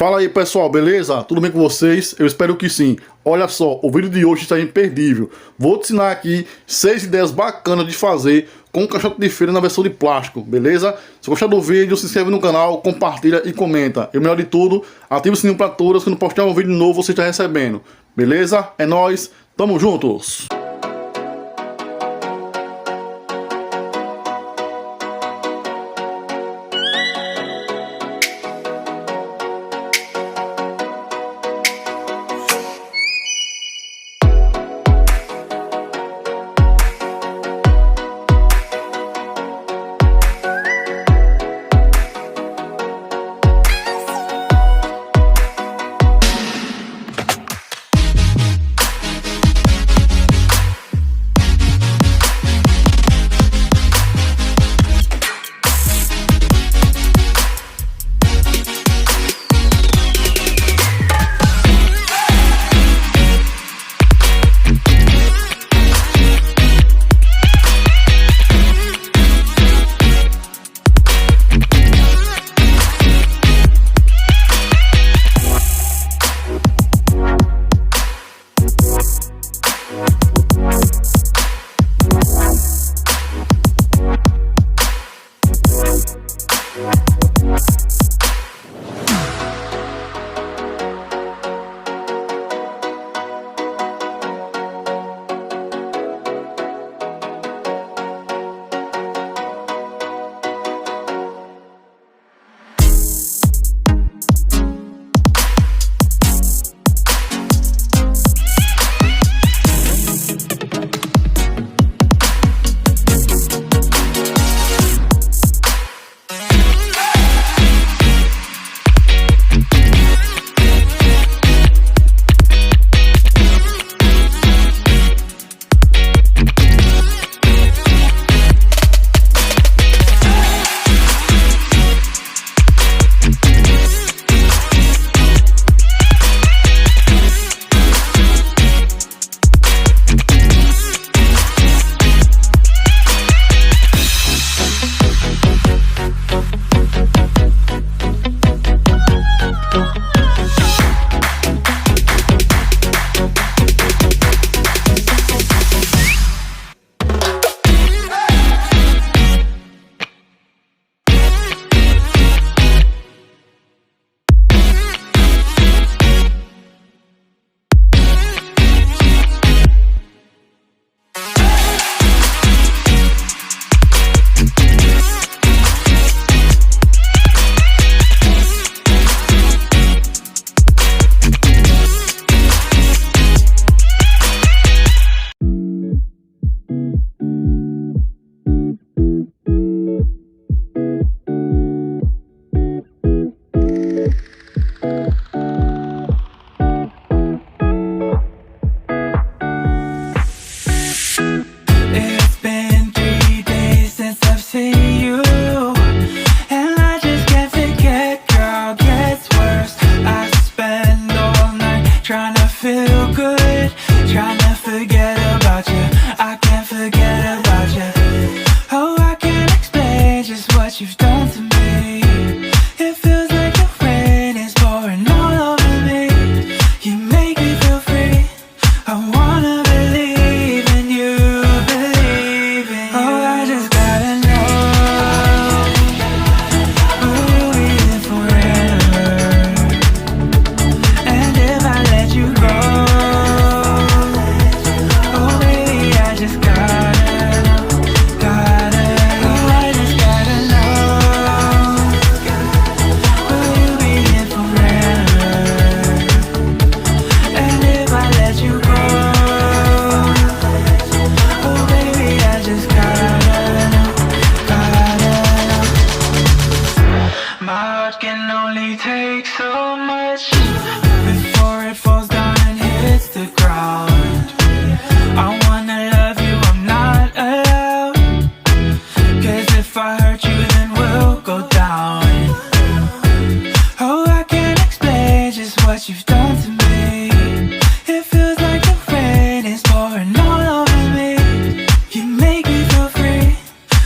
Fala aí pessoal, beleza? Tudo bem com vocês? Eu espero que sim. Olha só, o vídeo de hoje está imperdível. Vou te ensinar aqui 6 ideias bacanas de fazer com caixote de feira na versão de plástico, beleza? Se gostar do vídeo, se inscreve no canal, compartilha e comenta. E o melhor de tudo, ativa o sininho para todas, quando postar um vídeo novo você está recebendo. Beleza? É nóis, tamo juntos!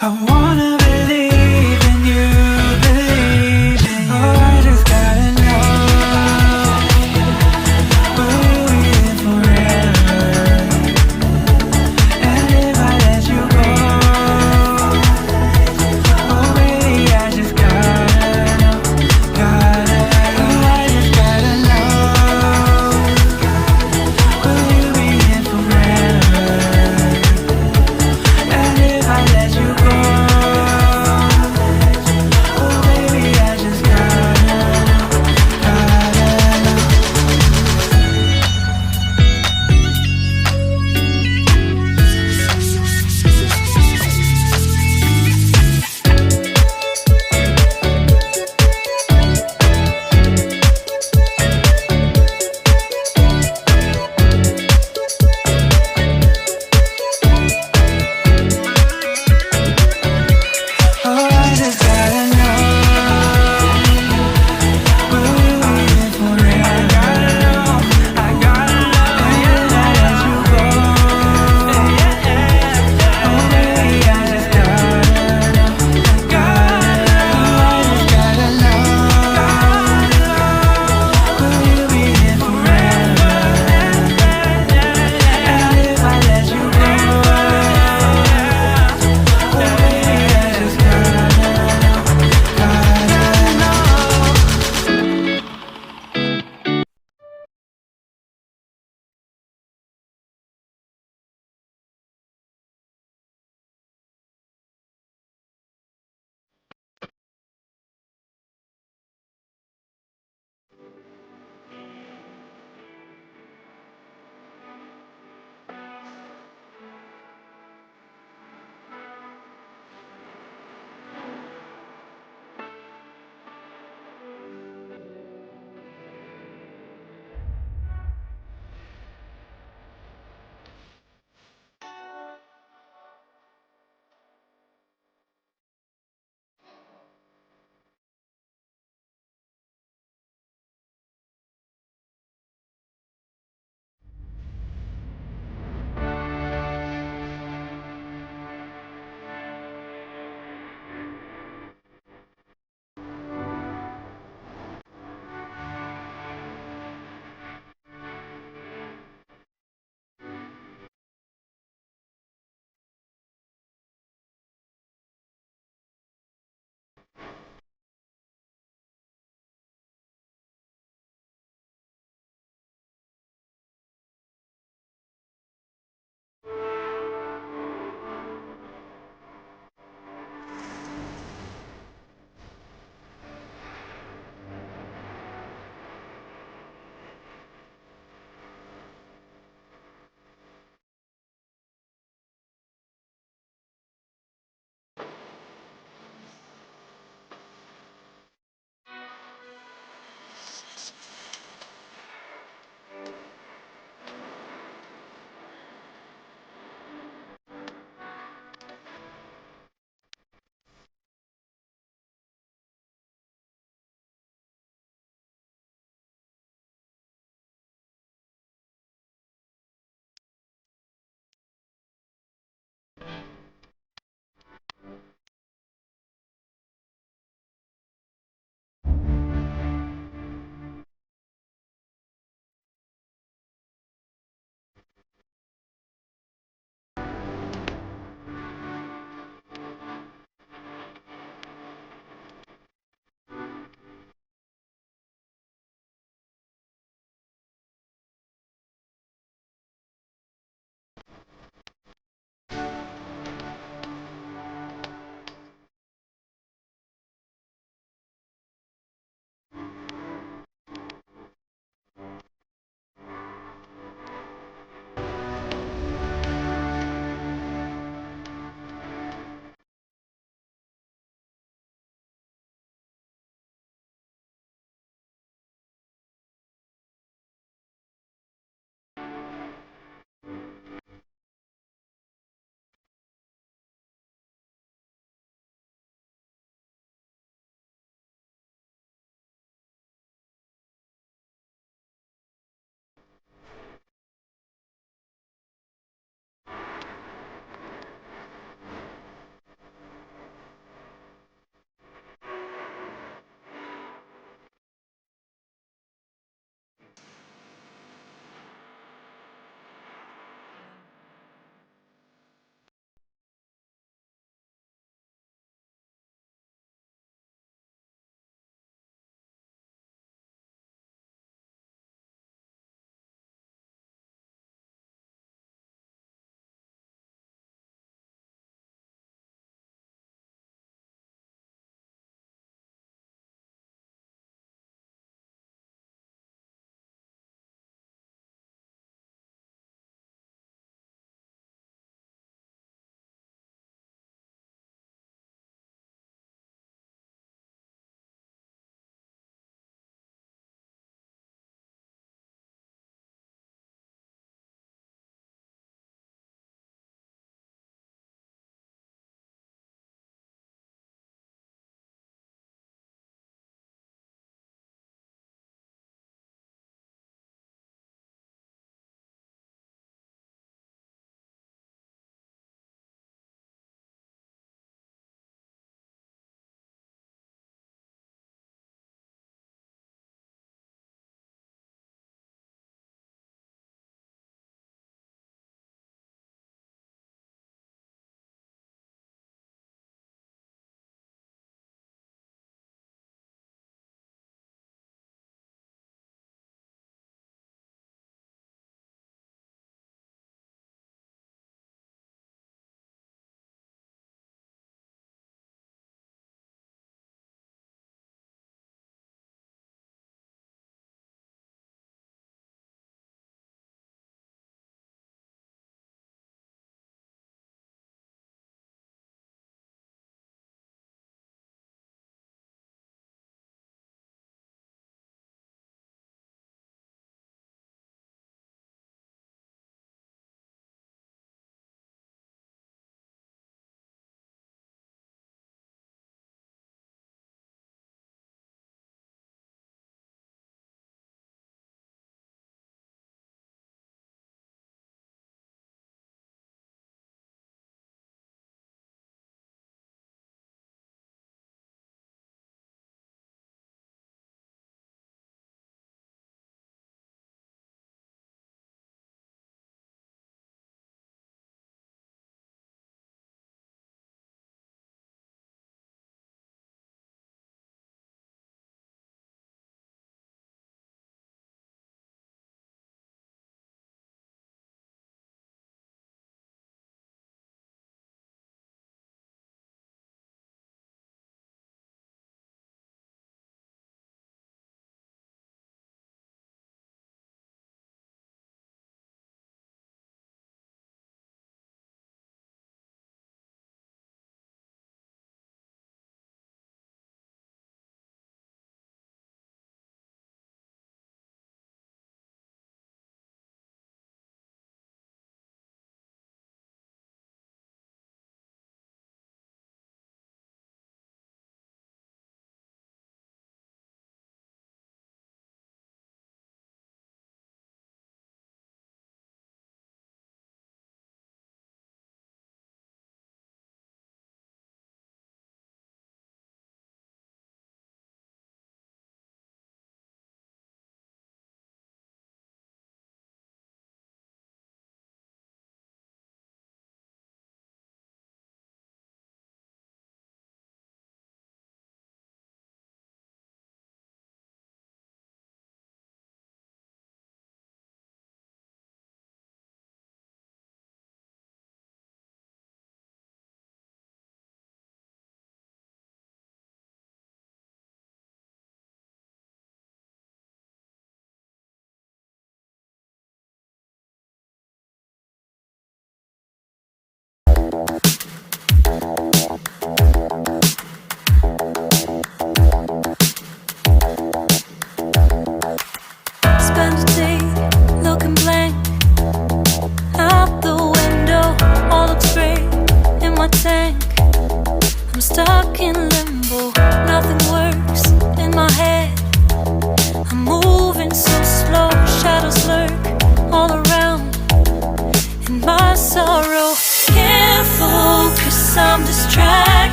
I wanna believe in you. Oh, I just gotta know.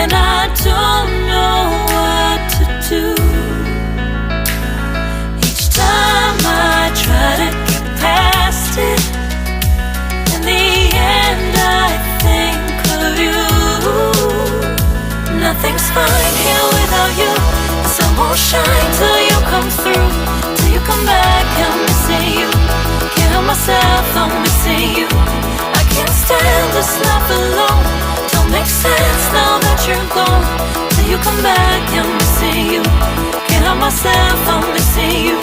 and I don't know what to do. Each time I try to get past it, in the end I think of you. Nothing's fine here without you. The sun won't shine till you come through. Till you come back, I'm missing you. Can't help myself, I'm missing you. I can't stand this life alone. Don't make sense now that you're gone. Till you come back, I'm missing you. Can't help myself, I'm missing you.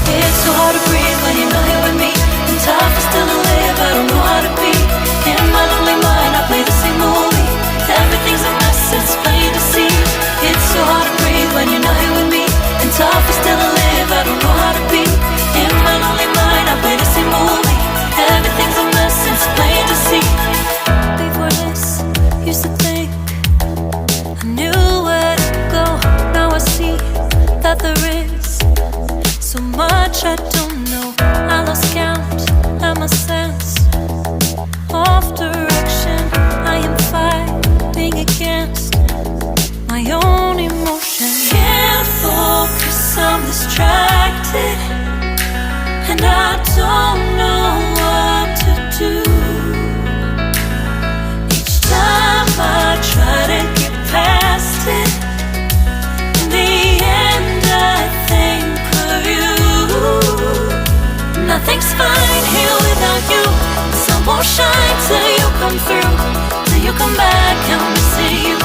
It's so hard to breathe when you're not here with me. And tough is still to live, I don't know how to be. In my lonely mind, I play the same movie. Everything's a mess, it's plain to see. It's so hard to breathe when you're not here with me. And tough is still to live, I don't know how to be. In my lonely mind, I play the same movie. Everything's a mess, it's plain to see. Before this, used to think I knew where to go. Now I see that there is so much I don't know. I lost count and my sense of direction. I am fighting against my own emotion. Can't focus, I'm distracted, and I don't know what to do. Each time I try to get past it, in the end I think of you. Nothing's fine here without you. The sun won't shine till you come through. Till you come back, I'm missing you.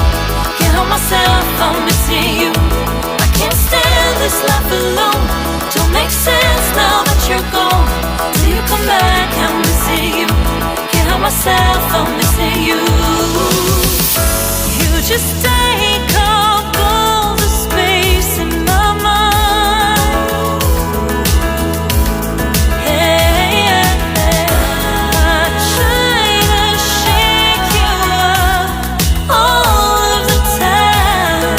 Can't help myself, I'm missing you. I can't stand this life alone. Don't make sense now that you're gone. Till you come back, I'm missing you. Can't help myself, I'm missing you. You just take up all the space in my mind. Hey, I try to shake you up all of the time.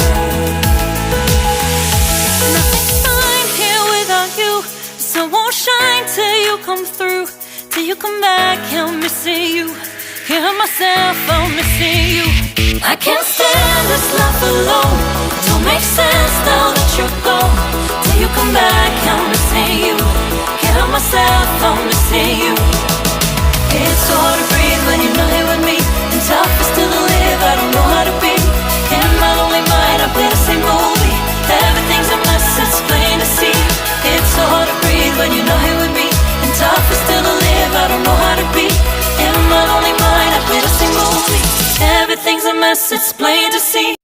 Nothing's fine here without you. The sun won't shine till you come through. Till you come back, I'm missing you. Can't help myself, I'm missing you. I can't stand this life alone. It don't make sense now that you're gone. Till you come back, I'm missing you. Can't help myself, I'm missing you. It's so hard to breathe when you're not here with me. And tough is still to live, I don't know how to be. In my lonely mind, I play the same movie. Everything's a mess, it's plain to see. It's so hard to breathe when you're not here with me. And tough is still to live, I don't know how to be. In my lonely mind, I play the same movie. Everything's a mess, it's plain to see.